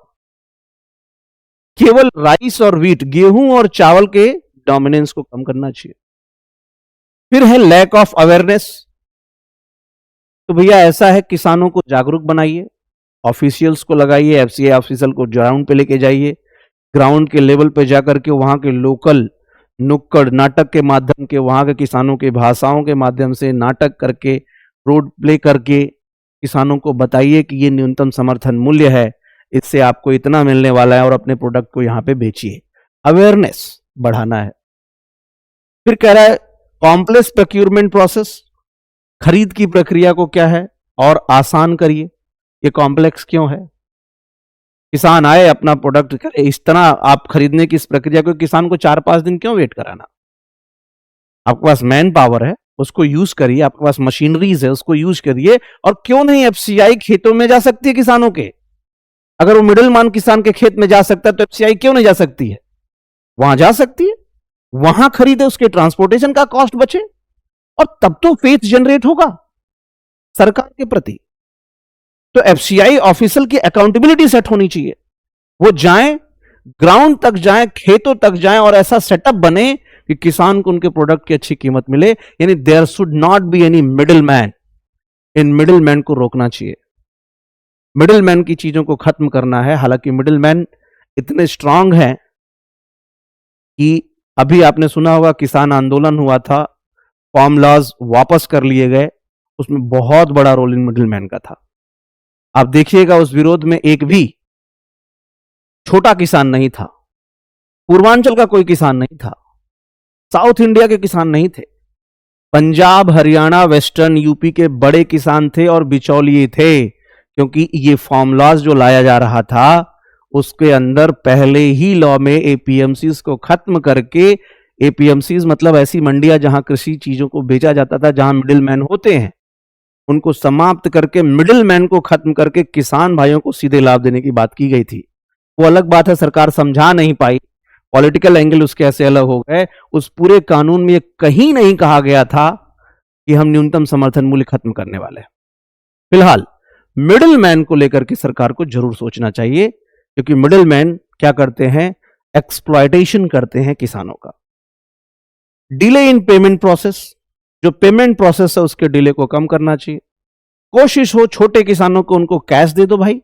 केवल राइस और व्हीट, गेहूं और चावल के डोमिनेंस को कम करना चाहिए। फिर है लैक ऑफ अवेयरनेस। तो भैया ऐसा है, किसानों को जागरूक बनाइए, ऑफिशियल्स को लगाइए, एफसीआई ऑफिसर को ग्राउंड पे लेके जाइए, ग्राउंड के लेवल पे जाकर के वहां के लोकल नुक्कड़ नाटक के माध्यम के, वहां के किसानों की भाषाओं के माध्यम से नाटक करके, रोड प्ले करके किसानों को बताइए कि ये न्यूनतम समर्थन मूल्य है, इससे आपको इतना मिलने वाला है और अपने प्रोडक्ट को यहां पे बेचिए। अवेयरनेस बढ़ाना है। फिर कह रहा है कॉम्प्लेक्स प्रोक्यूरमेंट प्रोसेस, खरीद की प्रक्रिया को क्या है और आसान करिए। ये कॉम्प्लेक्स क्यों है? किसान आए अपना प्रोडक्ट करे, इस तरह आप खरीदने की इस प्रक्रिया को किसान को 4-5 दिन क्यों वेट कराना? आपके पास मैन पावर है, उसको यूज करिए, आपके पास मशीनरीज है, उसको यूज करिए। और क्यों नहीं एफसीआई खेतों में जा सकती है किसानों के? अगर वो मिडिल मैन किसान के खेत में जा सकता है तो एफसीआई क्यों नहीं जा सकती है? वहां जा सकती है, वहां खरीदे, उसके ट्रांसपोर्टेशन का कॉस्ट बचे, और तब तो फेथ जनरेट होगा सरकार के प्रति। तो एफसीआई ऑफिसर की अकाउंटेबिलिटी सेट होनी चाहिए। वो जाएं, ग्राउंड तक जाएं, खेतों तक जाएं, और ऐसा सेटअप बने कि किसान को उनके प्रोडक्ट की अच्छी कीमत मिले। यानी there should not be any middle man. इन मिडिल मैन को रोकना चाहिए, मिडिल मैन की चीजों को खत्म करना है। हालांकि मिडिल मैन इतने स्ट्रांग हैं कि अभी आपने सुना होगा किसान आंदोलन हुआ था, फार्म लॉज वापस कर लिए गए, उसमें बहुत बड़ा रोल इन मिडिल मैन का था। आप देखिएगा उस विरोध में एक भी छोटा किसान नहीं था, पूर्वांचल का कोई किसान नहीं था, साउथ इंडिया के किसान नहीं थे, पंजाब, हरियाणा, वेस्टर्न यूपी के बड़े किसान थे और बिचौलिए थे। क्योंकि ये फार्म लॉज जो लाया जा रहा था उसके अंदर पहले ही लॉ में एपीएमसीज को खत्म करके, एपीएमसीज मतलब ऐसी मंडियां जहां कृषि चीजों को बेचा जाता था, जहां मिडिल मैन होते हैं, उनको समाप्त करके, मिडिल मैन को खत्म करके किसान भाइयों को सीधे लाभ देने की बात की गई थी। वो अलग बात है, सरकार समझा नहीं पाई, पॉलिटिकल एंगल उसके ऐसे अलग हो गए। उस पूरे कानून में कहीं नहीं कहा गया था कि हम न्यूनतम समर्थन मूल्य खत्म करने वाले हैं। फिलहाल मिडिल मैन को लेकर के सरकार को जरूर सोचना चाहिए, क्योंकि मिडिल मैन क्या करते हैं? एक्सप्लॉयटेशन करते हैं किसानों का। डिले इन पेमेंट प्रोसेस, जो पेमेंट प्रोसेस है उसके डिले को कम करना चाहिए। कोशिश हो छोटे किसानों को उनको कैश दे दो भाई,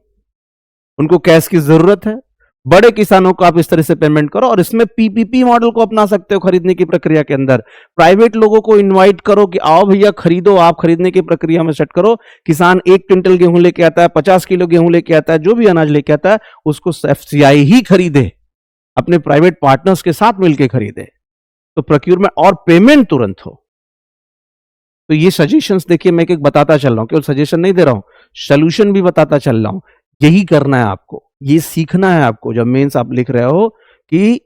उनको कैश की जरूरत है। बड़े किसानों को आप इस तरह से पेमेंट करो, और इसमें पीपीपी मॉडल को अपना सकते हो। खरीदने की प्रक्रिया के अंदर प्राइवेट लोगों को इनवाइट करो कि आओ भैया खरीदो, आप खरीदने की प्रक्रिया में सेट करो। किसान 1 क्विंटल गेहूं लेके आता है, 50 किलो गेहूं लेके आता है, जो भी अनाज लेके आता है उसको एफसीआई ही खरीदे, अपने प्राइवेट पार्टनर्स के साथ मिलकर खरीदे, तो प्रोक्यूरमेंट और पेमेंट तुरंत हो। तो ये सजेशंस देखिए, मैं एक बताता चल रहा हूं, केवल सजेशन नहीं दे रहा हूं, सोल्यूशन भी बताता चल रहा हूं। यही करना है आपको, ये सीखना है आपको जब मेंस आप लिख रहे हो कि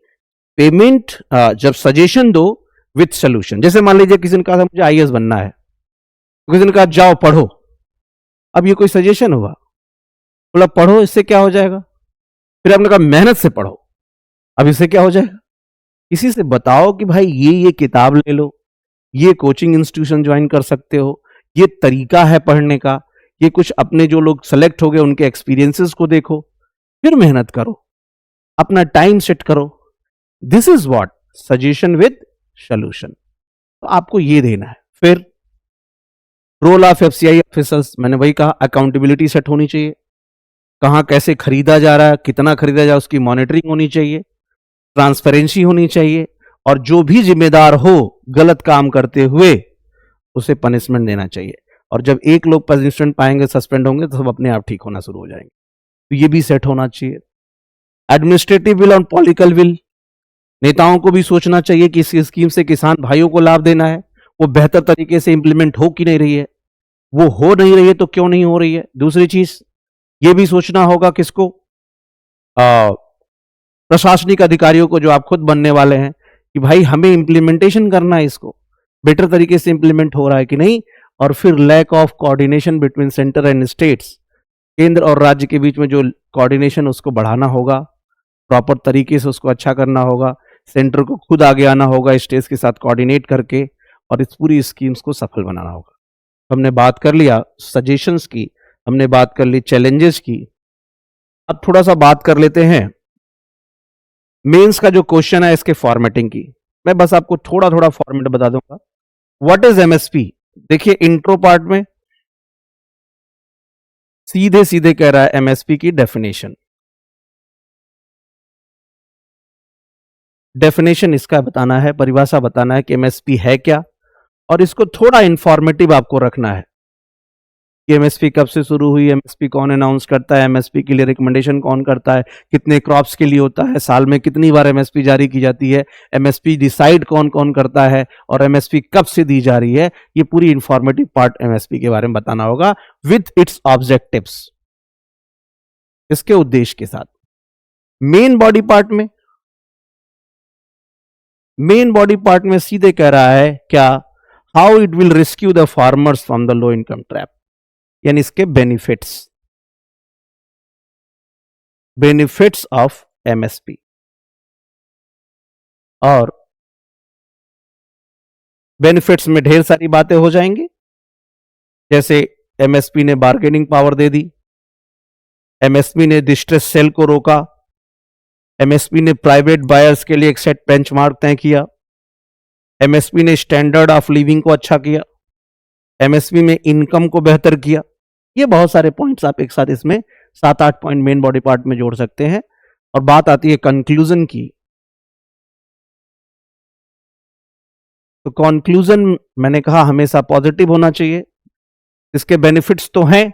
पेमेंट, जब सजेशन दो विथ सोल्यूशन। जैसे मान लीजिए किसी ने कहा था मुझे आईएएस बनना है, किसी ने कहा जाओ पढ़ो, अब ये कोई सजेशन हुआ? बोला पढ़ो, इससे क्या हो जाएगा? फिर आपने कहा मेहनत से पढ़ो, अब इससे क्या हो जाएगा? किसी से बताओ कि भाई ये किताब ले लो, ये कोचिंग इंस्टीट्यूशन ज्वाइन कर सकते हो, ये तरीका है पढ़ने का, ये कुछ अपने जो लोग सेलेक्ट हो गए उनके एक्सपीरियंसेस को देखो, फिर मेहनत करो, अपना टाइम सेट करो। This is what suggestion with solution. तो आपको ये देना है। फिर रोल ऑफ एफसीआई ऑफिसर्स, मैंने वही कहा, अकाउंटेबिलिटी सेट होनी चाहिए, कहां कैसे खरीदा जा रहा है, कितना खरीदा जा रहा है, उसकी मॉनिटरिंग होनी चाहिए, ट्रांसपेरेंसी होनी चाहिए, और जो भी जिम्मेदार हो गलत काम करते हुए उसे पनिशमेंट देना चाहिए। और जब एक लोग पनिशमेंट पाएंगे, सस्पेंड होंगे, तो सब अपने आप ठीक होना शुरू हो जाएंगे। तो ये भी सेट होना चाहिए। एडमिनिस्ट्रेटिव विल और पॉलिटिकल विल, नेताओं को भी सोचना चाहिए कि इस स्कीम से किसान भाइयों को लाभ देना है, वो बेहतर तरीके से इंप्लीमेंट हो कि नहीं रही है, वो हो नहीं रही है तो क्यों नहीं हो रही है। दूसरी चीज ये भी सोचना होगा किसको, प्रशासनिक अधिकारियों को, जो आप खुद बनने वाले हैं, कि भाई हमें इंप्लीमेंटेशन करना है, इसको बेटर तरीके से इंप्लीमेंट हो रहा है कि नहीं। और फिर lack of coordination between centre and states, केंद्र और राज्य के बीच में जो कोऑर्डिनेशन उसको बढ़ाना होगा, प्रॉपर तरीके से उसको अच्छा करना होगा, सेंटर को खुद आगे आना होगा स्टेट्स के साथ कोऑर्डिनेट करके, और इस पूरी स्कीम्स को सफल बनाना होगा। हमने बात कर लिया सजेशंस की, हमने बात कर ली चैलेंजेस की। अब थोड़ा सा बात कर लेते हैं मेंस का जो क्वेश्चन है इसके फॉर्मेटिंग की। मैं बस आपको थोड़ा थोड़ा फॉर्मेट बता दूंगा। What is MSP? देखिए इंट्रो पार्ट में सीधे सीधे कह रहा है एमएसपी की डेफिनेशन। डेफिनेशन इसका बताना है, परिभाषा बताना है कि एमएसपी है क्या, और इसको थोड़ा इंफॉर्मेटिव आपको रखना है कि एमएसपी कब से शुरू हुई, एमएसपी कौन अनाउंस करता है, एमएसपी के लिए रिकमेंडेशन कौन करता है, कितने क्रॉप्स के लिए होता है, साल में कितनी बार एमएसपी जारी की जाती है, एमएसपी डिसाइड कौन कौन करता है, और एमएसपी कब से दी जा रही है। ये पूरी इंफॉर्मेटिव पार्ट एमएसपी के बारे में बताना होगा विथ इट्स ऑब्जेक्टिव्स, इसके उद्देश्य के साथ। मेन बॉडी पार्ट में सीधे कह रहा है क्या, how it will rescue the farmers from the low income trap, यानी इसके बेनिफिट्स ऑफ एमएसपी। और बेनिफिट्स में ढेर सारी बातें हो जाएंगी, जैसे एमएसपी ने बार्गेनिंग पावर दे दी, एमएसपी ने डिस्ट्रेस सेल को रोका, एमएसपी ने प्राइवेट बायर्स के लिए एक सेट बेंचमार्क तय किया, एमएसपी ने स्टैंडर्ड ऑफ लिविंग को अच्छा किया, एमएसपी में इनकम को बेहतर किया। ये बहुत सारे पॉइंट्स आप एक साथ इसमें 7-8 पॉइंट मेन बॉडी पार्ट में जोड़ सकते हैं। और बात आती है कंक्लूजन की, तो कंक्लूजन मैंने कहा हमेशा पॉजिटिव होना चाहिए। इसके बेनिफिट्स तो हैं,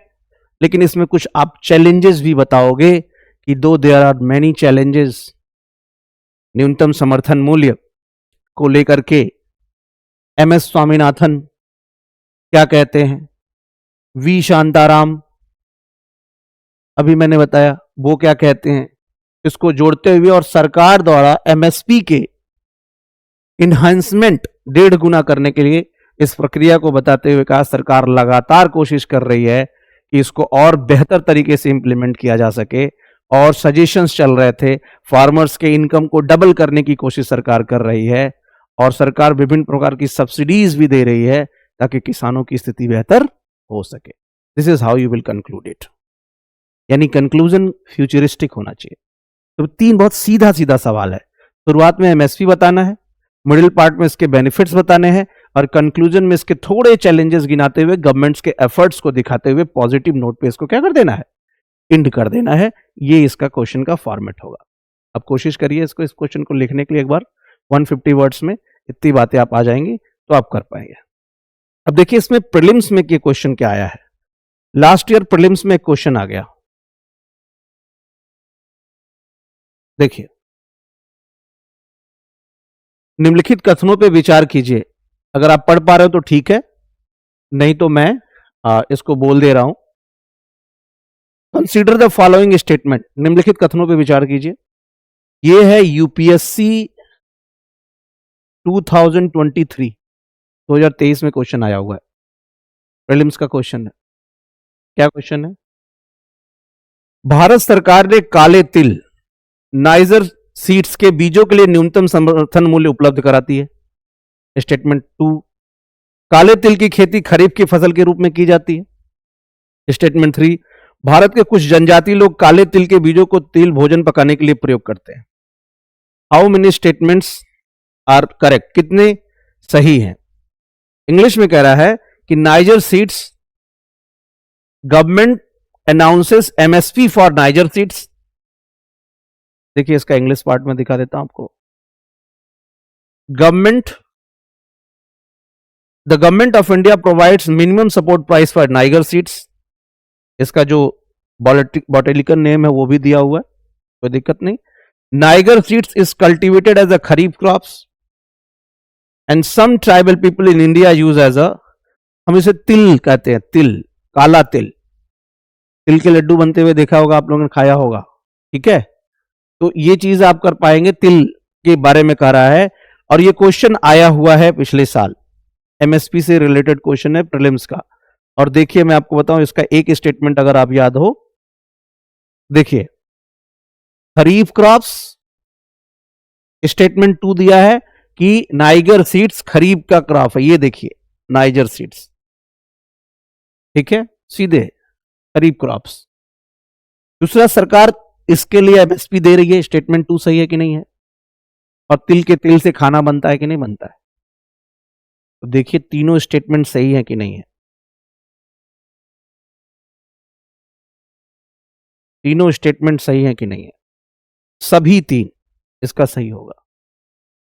लेकिन इसमें कुछ आप चैलेंजेस भी बताओगे कि दो देयर आर मेनी चैलेंजेस। न्यूनतम समर्थन मूल्य को लेकर के एमएस स्वामीनाथन क्या कहते हैं, वी शांताराम अभी मैंने बताया वो क्या कहते हैं, इसको जोड़ते हुए और सरकार द्वारा एमएसपी के इन्हांसमेंट 1.5 गुना करने के लिए इस प्रक्रिया को बताते हुए कहा सरकार लगातार कोशिश कर रही है कि इसको और बेहतर तरीके से इंप्लीमेंट किया जा सके। और सजेशंस चल रहे थे, फार्मर्स के इनकम को डबल करने की कोशिश सरकार कर रही है, और सरकार विभिन्न प्रकार की सब्सिडीज भी दे रही है ताकि किसानों की स्थिति बेहतर हो सके। This is how you will conclude it, यानी कंक्लूजन फ्यूचरिस्टिक होना चाहिए। तो 3 बहुत सीधा सीधा सवाल है। शुरुआत में एमएसपी बताना है, मिडिल पार्ट में इसके बेनिफिट्स बताने हैं, और कंक्लूजन में इसके थोड़े चैलेंजेस गिनाते हुए गवर्नमेंट्स के एफर्ट्स को दिखाते हुए पॉजिटिव नोट पे इसको क्या कर देना है, इंड कर देना है। ये इसका क्वेश्चन का फॉर्मेट होगा। अब कोशिश करिए इसको, इस क्वेश्चन को लिखने के लिए एक बार 150 वर्ड्स में इतनी बातें आप आ जाएंगी तो आप कर पाएंगे। अब देखिए इसमें प्रीलिम्स में ये क्वेश्चन क्या आया है। लास्ट ईयर प्रीलिम्स में एक क्वेश्चन आ गया, देखिए, निम्नलिखित कथनों पे विचार कीजिए। अगर आप पढ़ पा रहे हो तो ठीक है, नहीं तो मैं इसको बोल दे रहा हूं। कंसीडर द फॉलोइंग स्टेटमेंट, निम्नलिखित कथनों पे विचार कीजिए। ये है यूपीएससी 2023 में क्वेश्चन आया हुआ है। प्रीलिम्स का क्वेश्चन है। क्या क्वेश्चन है? भारत सरकार ने काले तिल नाइजर सीड्स के बीजों के लिए न्यूनतम समर्थन मूल्य उपलब्ध कराती है। स्टेटमेंट 2, काले तिल की खेती खरीफ की फसल के रूप में की जाती है। स्टेटमेंट 3, भारत के कुछ जनजाति लोग काले तिल के बीजों को तिल भोजन पकाने के लिए प्रयोग करते हैं। How many statements are correct? कितने सही हैं? इंग्लिश में कह रहा है कि niger seeds, government announces MSP for niger seeds. देखिए इसका इंग्लिश पार्ट में दिखा देता हूं आपको। The government of India provides minimum support price for niger seeds. इसका जो बॉटेनिकल नेम है वो भी दिया हुआ है, कोई दिक्कत नहीं। Niger seeds is cultivated as a kharif crops and some tribal people in India use as a, हम इसे तिल कहते हैं, तिल, काला तिल। तिल के लड्डू बनते हुए देखा होगा आप लोगों ने, खाया होगा, ठीक है। तो ये चीज आप कर पाएंगे, तिल के बारे में कह रहा है। और ये क्वेश्चन आया हुआ है पिछले साल, एमएसपी से रिलेटेड क्वेश्चन है प्रीलिम्स का। और देखिए मैं आपको बताऊं, इसका एक स्टेटमेंट अगर आप याद हो, देखिए खरीफ क्रॉप्स, स्टेटमेंट 2 दिया है कि नाइजर सीड्स खरीफ का क्रॉप है। ये देखिए नाइजर सीड्स, ठीक है, सीधे खरीफ क्रॉप्स। दूसरा, सरकार इसके लिए एमएसपी दे रही है। स्टेटमेंट 2 सही है कि नहीं है? और तिल के तेल से खाना बनता है कि नहीं बनता है? तो देखिए तीनों स्टेटमेंट सही है कि नहीं है। तीनों स्टेटमेंट सही है कि नहीं है? सभी तीन इसका सही होगा।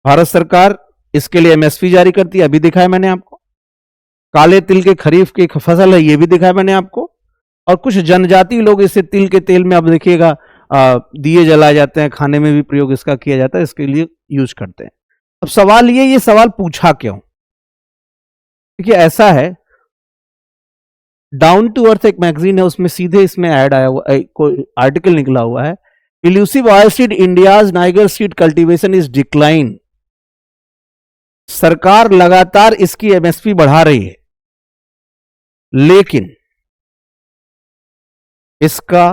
भारत सरकार इसके लिए एमएसपी जारी करती है, अभी दिखाया मैंने आपको। काले तिल के खरीफ की फसल है, ये भी दिखाया मैंने आपको। और कुछ जनजाति लोग इसे तिल के तेल में, अब देखिएगा दिए जलाए जाते हैं, खाने में भी प्रयोग इसका किया जाता है, इसके लिए यूज करते हैं। अब सवाल ये सवाल पूछा क्यों? देखिए ऐसा है, डाउन टू अर्थ एक मैगजीन है, उसमें सीधे इसमें ऐड आया हुआ, कोई आर्टिकल निकला हुआ है, elusive oilseed India's niger seed cultivation is decline. सरकार लगातार इसकी एमएसपी बढ़ा रही है, लेकिन इसका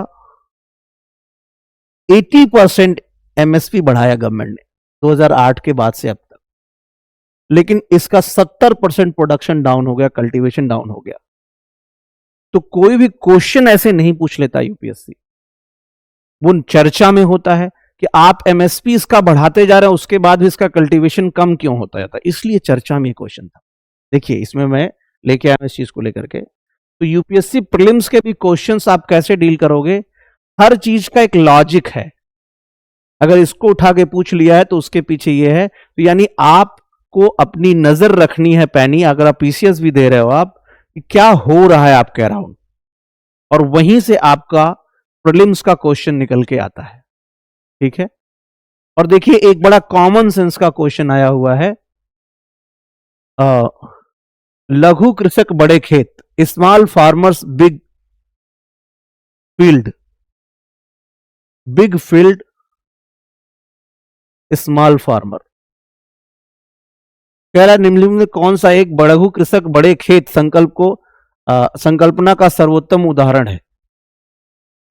80% एमएसपी बढ़ाया गवर्नमेंट ने 2008 के बाद से अब तक, लेकिन इसका 70% प्रोडक्शन डाउन हो गया, कल्टीवेशन डाउन हो गया। तो कोई भी क्वेश्चन ऐसे नहीं पूछ लेता यूपीएससी, वो चर्चा में होता है कि आप एमएसपी इसका बढ़ाते जा रहे हैं, उसके बाद भी इसका कल्टीवेशन कम क्यों होता जाता है, इसलिए चर्चा में क्वेश्चन था। देखिए इसमें मैं लेके आया इस चीज को लेकर के। तो यूपीएससी प्रीलिम्स के भी क्वेश्चंस आप कैसे डील करोगे, हर चीज का एक लॉजिक है। अगर इसको उठा के पूछ लिया है तो उसके पीछे ये है, तो यानी आपको अपनी नजर रखनी है पैनी, अगर आप पीसीएस भी दे रहे हो आप, कि क्या हो रहा है आपके अराउंड, और वहीं से आपका प्रीलिम्स का क्वेश्चन निकल के आता है, ठीक है। और देखिए एक बड़ा कॉमन सेंस का क्वेश्चन आया हुआ है, लघु कृषक बड़े खेत, small farmers big field, big field small farmer. कह रहा है निम्नलिखित में कौन सा एक लघु कृषक बड़े खेत संकल्प को संकल्पना का सर्वोत्तम उदाहरण है?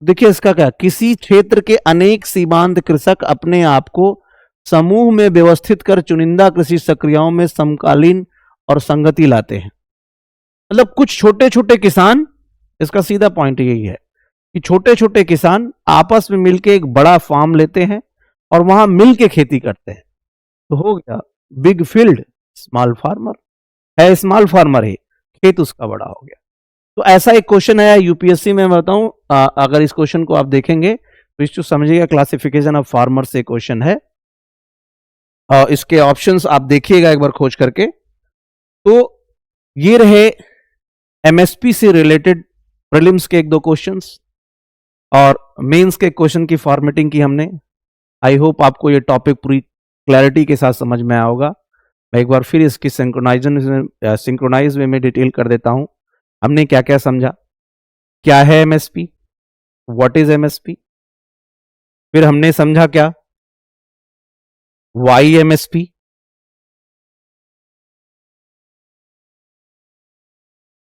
देखिए इसका क्या, किसी क्षेत्र के अनेक सीमांत कृषक अपने आप को समूह में व्यवस्थित कर चुनिंदा कृषि प्रक्रियाओं में समकालीन और संगति लाते हैं। मतलब कुछ छोटे छोटे किसान, इसका सीधा पॉइंट यही है कि छोटे छोटे किसान आपस में मिलकर एक बड़ा फार्म लेते हैं और वहां मिलके खेती करते हैं, तो हो गया बिग फील्ड स्मॉल फार्मर। है स्मॉल फार्मर है, खेत उसका बड़ा हो गया। तो ऐसा एक क्वेश्चन आया यूपीएससी में, मैं बताऊं, अगर इस क्वेश्चन को आप देखेंगे तो इसको समझिएगा, क्लासिफिकेशन ऑफ फार्मर से क्वेश्चन है। इसके ऑप्शंस आप देखिएगा एक बार खोज करके। तो ये रहे एमएसपी से रिलेटेड प्रीलिम्स के एक दो क्वेश्चंस, और मेंस के क्वेश्चन की फॉर्मेटिंग की हमने। आई होप आपको ये टॉपिक पूरी क्लैरिटी के साथ समझ में आएगा। मैं एक बार फिर इसकी सिंक्रोनाइज वे में डिटेल कर देता हूं। हमने क्या क्या समझा, क्या है एमएसपी, व्हाट इज एमएसपी, फिर हमने समझा क्या वाई एमएसपी,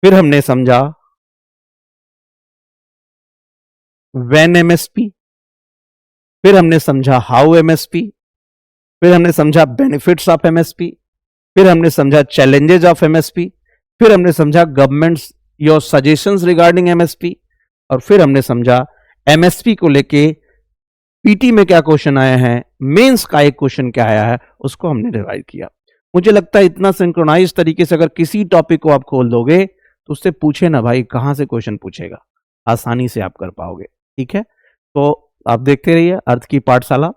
फिर हमने समझा व्हेन एमएसपी, फिर हमने समझा हाउ एमएसपी, फिर हमने समझा बेनिफिट्स ऑफ एमएसपी, फिर हमने समझा चैलेंजेस ऑफ एमएसपी, फिर हमने समझा governments your suggestions regarding MSP, और फिर हमने समझा एमएसपी को लेके पीटी में क्या क्वेश्चन आए हैं, मेंस का एक क्वेश्चन क्या आया है, उसको हमने रिवाइज किया। मुझे लगता है इतना सिंक्रोनाइज तरीके से अगर किसी टॉपिक को आप खोल दोगे तो उससे पूछे ना भाई कहां से क्वेश्चन पूछेगा, आसानी से आप कर पाओगे। ठीक है, तो आप देखते रहिए अर्थ की पाठशाला,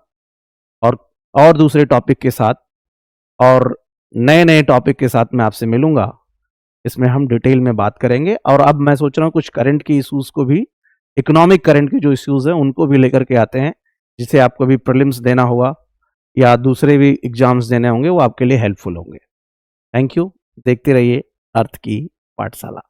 और दूसरे टॉपिक के साथ और नए नए टॉपिक के साथ मैं आपसे मिलूंगा। इसमें हम डिटेल में बात करेंगे, और अब मैं सोच रहा हूँ कुछ करंट के इश्यूज को भी, इकोनॉमिक करंट के जो इश्यूज हैं उनको भी लेकर के आते हैं, जिसे आपको भी प्रीलिम्स देना होगा या दूसरे भी एग्जाम्स देने होंगे, वो आपके लिए हेल्पफुल होंगे। थैंक यू, देखते रहिए अर्थ की पाठशाला।